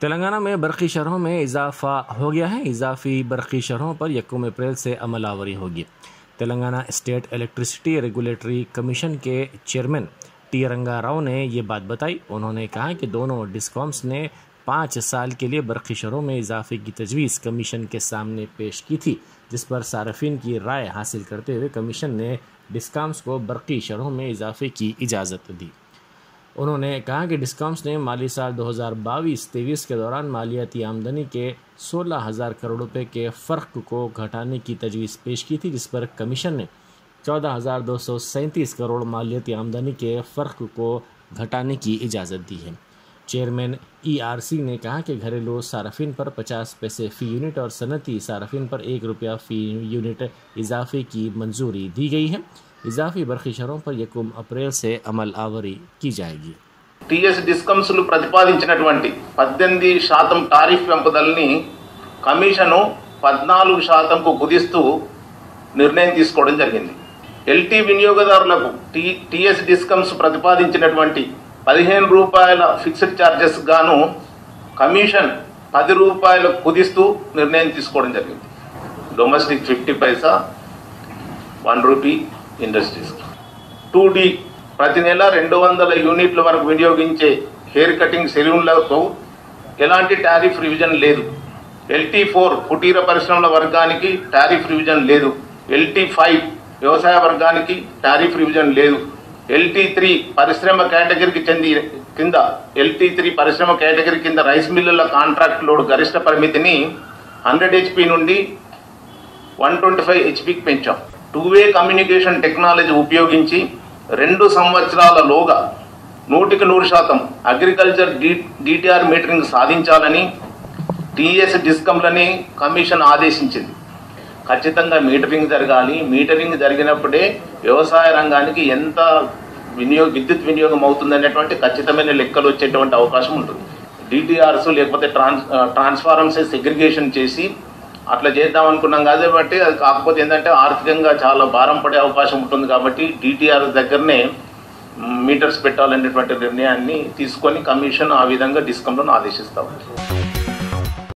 तेलंगाना में बरक़ी शरहों में इजाफा हो गया है। इजाफी बरक़ी शरहों पर 1 अप्रैल से अमल आवरी होगी। Telangana state electricity regulatory commission के चेयरमैन टी रंगा राव ने ये बात बताई। उन्होंने कहा कि दोनों डिस्कॉम्स ने 5 साल के लिए बरक़ी शरहों में इजाफे की तजवीज़ कमीशन के सामने पेश की थी, जिस पर सार्फिन की राय हासिल करते हुए कमीशन ने डिस्कॉम्स को बरक़ी शरहों में इजाफे की इजाज़त दी। उन्होंने कहा कि डिस्कॉम्स ने माली साल 2022-23 के दौरान मालियाती आमदनी के 16,000 करोड़ रुपए के फ़र्क को घटाने की तजवीज़ पेश की थी, जिस पर कमीशन ने 14,237 करोड़ मालियाती आमदनी के फ़र्क को घटाने की इजाज़त दी है। चेयरमैन ERC ने कहा कि घरेलू सार्फिन पर 50 पैसे फ़ी यूनिट और सनती सार्फिन पर ₹1 फ़ी यूनिट इजाफे की मंजूरी दी गई है। इजाफी बरक़ी शरहों पर 1 अप्रैल से अमल आवरी की जाएगी। टीएस डिस्कమ్స్లు ప్రతిపాదించినటువంటి 18% టారిఫ్ పెంపుదలని కమిషను 14%కు కుదిస్తూ నిర్ణయం తీసుకోవడం జరిగింది. ఎల్టీ వినియోగదారులకు టీఎస్ డిస్కమ్స్ ప్రతిపాదించినటువంటి ₹15 ఫిక్స్డ్ చార్జెస్ గాను కమిషన్ ₹10 కుదిస్తూ నిర్ణయం తీసుకోవడం జరిగింది. డొమెస్టిక్ 50 పైసా, ₹1 ఇండస్ట్రీస్. 2D ప్రతి నెల 200 యూనిట్ల వరకు వినియోగించే హెయిర్ కటింగ్ సెలూన్లకు ఎలాంటి టారిఫ్ రివిజన్ లేదు. LT4 కుటీర పరిశ్రమల వర్గానికి టారిఫ్ రివిజన్ లేదు. LT5 వ్యవసాయ వర్గానికి టారిఫ్ రివిజన్ లేదు. LT3 పరిశ్రమ కేటగిరీకి కింద LT3 పరిశ్రమ కేటగిరీ కింద రైస్ మిల్లుల కాంట్రాక్ట్ లోడ్ గరిష్ట పరిమితిని 100 HP నుండి 125 HPకి పెంచాం. 2-వే కమ్యూనికేషన్ టెక్నాలజీ ఉపయోగించి 2 సంవత్సరాలలోగా 100% అగ్రికల్చర్ DTR మీటరింగ్ సాధించాలని టీఎస్ డిస్కమ్లని కమిషన్ ఆదేశించింది. ఖచ్చితంగా మీటరింగ్ జరగాలి. మీటరింగ్ జరిగినప్పుడే వ్యవసాయ రంగానికి ఎంత విద్యుత్ వినియోగం అవుతుందనేటువంటి ఖచ్చితమైన లెక్కలు వచ్చేటువంటి అవకాశం ఉంటుంది. DTRs లేకపోతే ట్రాన్స్ఫార్మర్స్ సెగ్రిగేషన్ చేసి అట్లా చేద్దాం అనుకున్నాం కాబట్టి అది కాకపోతే ఏంటంటే ఆర్థికంగా చాలా భారం పడే అవకాశం ఉంటుంది. కాబట్టి DTR దగ్గరనే మీటర్స్ పెట్టాలనేటువంటి నిర్ణయాన్ని తీసుకొని కమిషన్ ఆ విధంగా డిస్కమ్లను ఆదేశిస్తూ ఉంది.